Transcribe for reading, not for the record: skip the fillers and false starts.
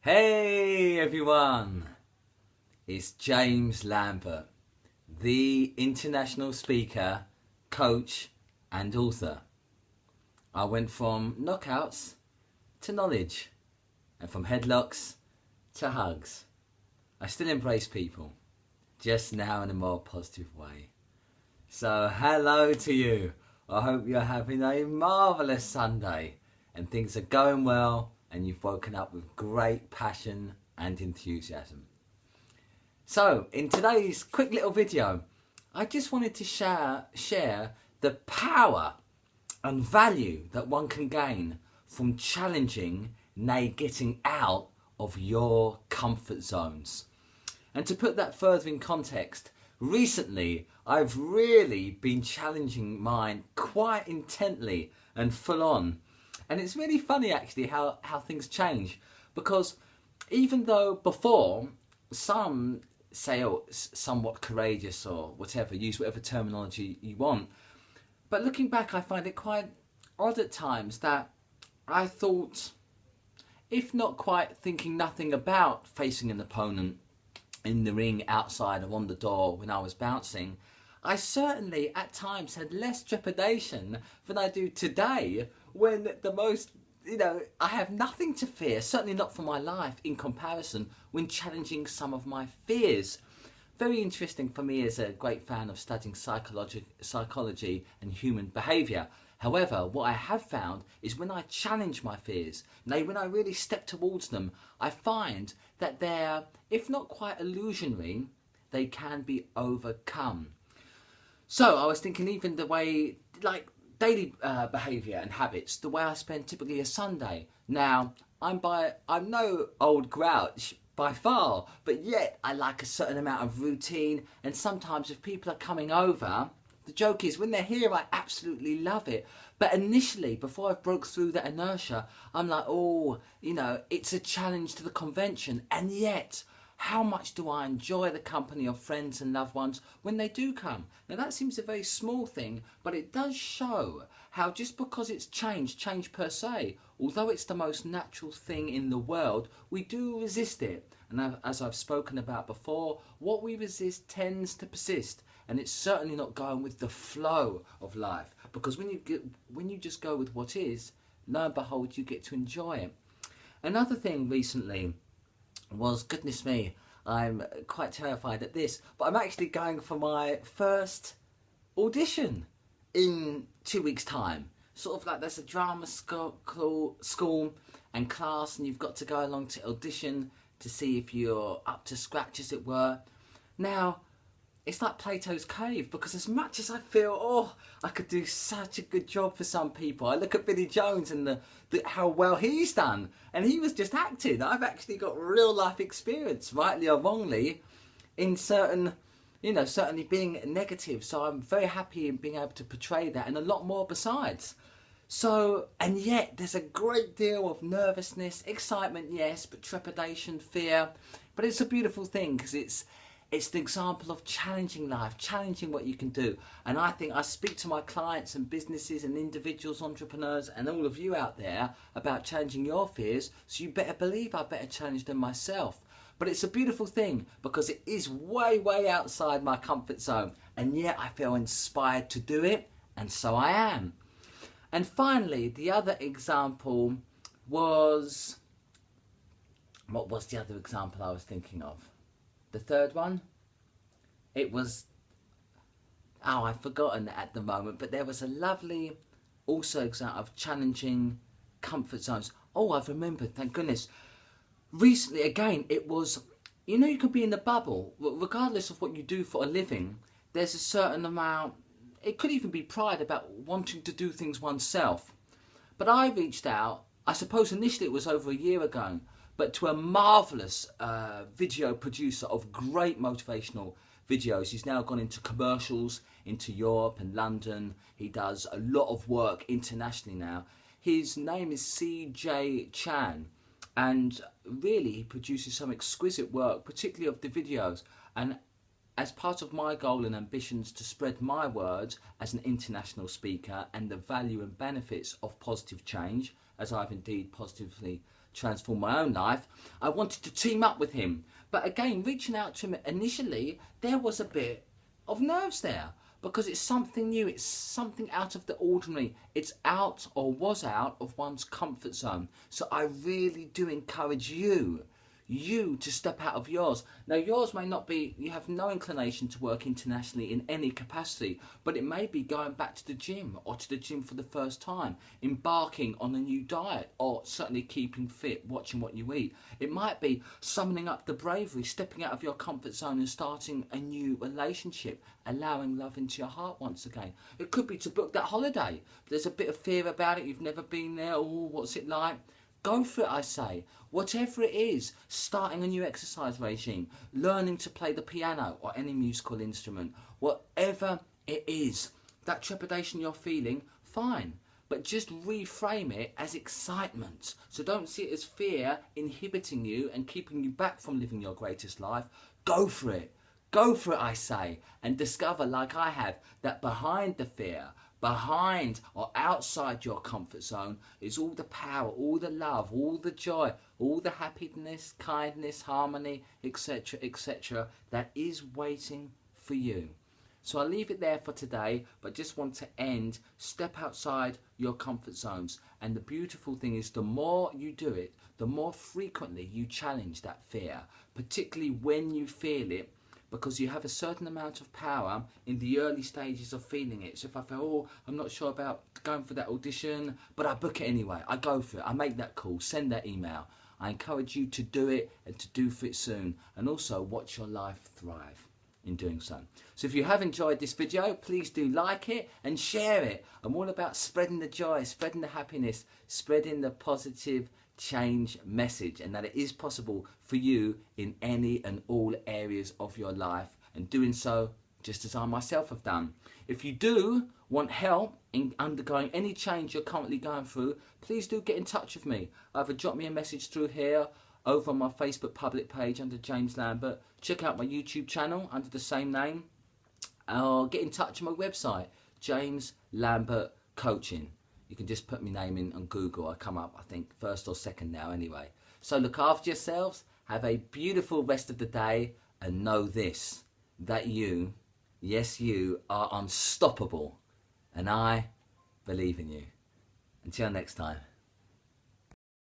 Hey everyone, it's James Lambert, the international speaker, coach and author. I went from knockouts to knowledge and from headlocks to hugs. I still embrace people, just now in a more positive way. So hello to you. I hope you're having a marvellous Sunday and things are going well and you've woken up with great passion and enthusiasm. So in today's quick little video, I just wanted to share the power and value that one can gain from challenging, nay getting out of your comfort zones. And to put that further in context, recently I've really been challenging mine quite intently and full on. And it's really funny actually how things change, because even though before some say, oh, somewhat courageous or whatever, use whatever terminology you want, but looking back I find it quite odd at times that I thought, if not quite thinking nothing about facing an opponent in the ring, outside or on the door when I was bouncing, I certainly at times had less trepidation than I do today, when the most, I have nothing to fear, certainly not for my life in comparison, when challenging some of my fears. Very interesting for me as a great fan of studying psychology and human behaviour. However, what I have found is when I challenge my fears, when I really step towards them, I find that they're, if not quite illusionary, they can be overcome. So I was thinking, even the way, like daily behaviour and habits, the way I spend typically a Sunday. Now, I'm no old grouch by far, but yet I like a certain amount of routine, and sometimes if people are coming over, the joke is when they're here I absolutely love it, but initially before I broke through that inertia I'm like, oh, it's a challenge to the convention, and yet how much do I enjoy the company of friends and loved ones when they do come. Now that seems a very small thing, but it does show how just because it's change per se, although it's the most natural thing in the world, we do resist it. And as I've spoken about before, what we resist tends to persist, and it's certainly not going with the flow of life, because when you just go with what is, lo and behold, you get to enjoy it. Another thing recently was, goodness me, I'm quite terrified at this, but I'm actually going for my first audition in 2 weeks' time. Sort of like there's a drama school and class, and you've got to go along to audition to see if you're up to scratch, as it were. Now, it's like Plato's cave, because as much as I feel, oh, I could do such a good job for some people, I look at Billy Jones and how well he's done, and he was just acting. I've actually got real life experience, rightly or wrongly, in certain, certainly being negative. So I'm very happy in being able to portray that, and a lot more besides. So, and yet there's a great deal of nervousness, excitement, yes, but trepidation, fear. But it's a beautiful thing, because it's the example of challenging life, challenging what you can do. And I think I speak to my clients and businesses and individuals, entrepreneurs, and all of you out there about challenging your fears. So you better believe I better challenge them myself. But it's a beautiful thing, because it is way, way outside my comfort zone. And yet I feel inspired to do it. And so I am. And finally, the other example was, what was the other example I was thinking of? The third one? It was, I've forgotten at the moment, but there was a lovely also example of challenging comfort zones. Oh, I've remembered, thank goodness. Recently, again, it was, you could be in the bubble, regardless of what you do for a living, there's a certain amount, it could even be pride about wanting to do things oneself. But I reached out, I suppose initially it was over a year ago, but to a marvellous video producer of great motivational videos. He's now gone into commercials, into Europe and London. He does a lot of work internationally now. His name is CJ Chan, and really he produces some exquisite work, particularly of the videos. And as part of my goal and ambitions to spread my words as an international speaker and the value and benefits of positive change, as I've indeed positively transform my own life, I wanted to team up with him. But again, reaching out to him initially, there was a bit of nerves there, because it's something new, it's something out of the ordinary. It's out, or was out, of one's comfort zone. So I really do encourage you to step out of yours. Now, yours may not be, you have no inclination to work internationally in any capacity, but it may be going back to the gym, or to the gym for the first time, embarking on a new diet, or certainly keeping fit, watching what you eat. It might be summoning up the bravery, stepping out of your comfort zone and starting a new relationship, allowing love into your heart once again. It could be to book that holiday. There's a bit of fear about it, you've never been there, oh, what's it like? Go for it, I say. Whatever it is, starting a new exercise regime, learning to play the piano or any musical instrument, whatever it is, that trepidation you're feeling, fine. But just reframe it as excitement. So don't see it as fear inhibiting you and keeping you back from living your greatest life. Go for it. Go for it, I say, and discover, like I have, that behind the fear, behind or outside your comfort zone is all the power, all the love, all the joy, all the happiness, kindness, harmony, etc., etc., that is waiting for you. So I'll leave it there for today, but just want to end, step outside your comfort zones. And the beautiful thing is, the more you do it, the more frequently you challenge that fear, particularly when you feel it, because you have a certain amount of power in the early stages of feeling it. So if I feel, oh, I'm not sure about going for that audition, but I book it anyway, I go for it, I make that call, send that email. I encourage you to do it, and to do for it soon, and also watch your life thrive in doing so. So if you have enjoyed this video, please do like it and share it. I'm all about spreading the joy, spreading the happiness, spreading the positive change message, and that it is possible for you in any and all areas of your life, and doing so just as I myself have done. If you do want help in undergoing any change you're currently going through, please do get in touch with me. Either drop me a message through here, over on my Facebook public page under James Lambert, check out my YouTube channel under the same name, or get in touch on my website, James Lambert Coaching. You can just put my name in on Google. I come up, I think, first or second now anyway. So look after yourselves, have a beautiful rest of the day, and know this, that you, yes you, are unstoppable, and I believe in you. Until next time.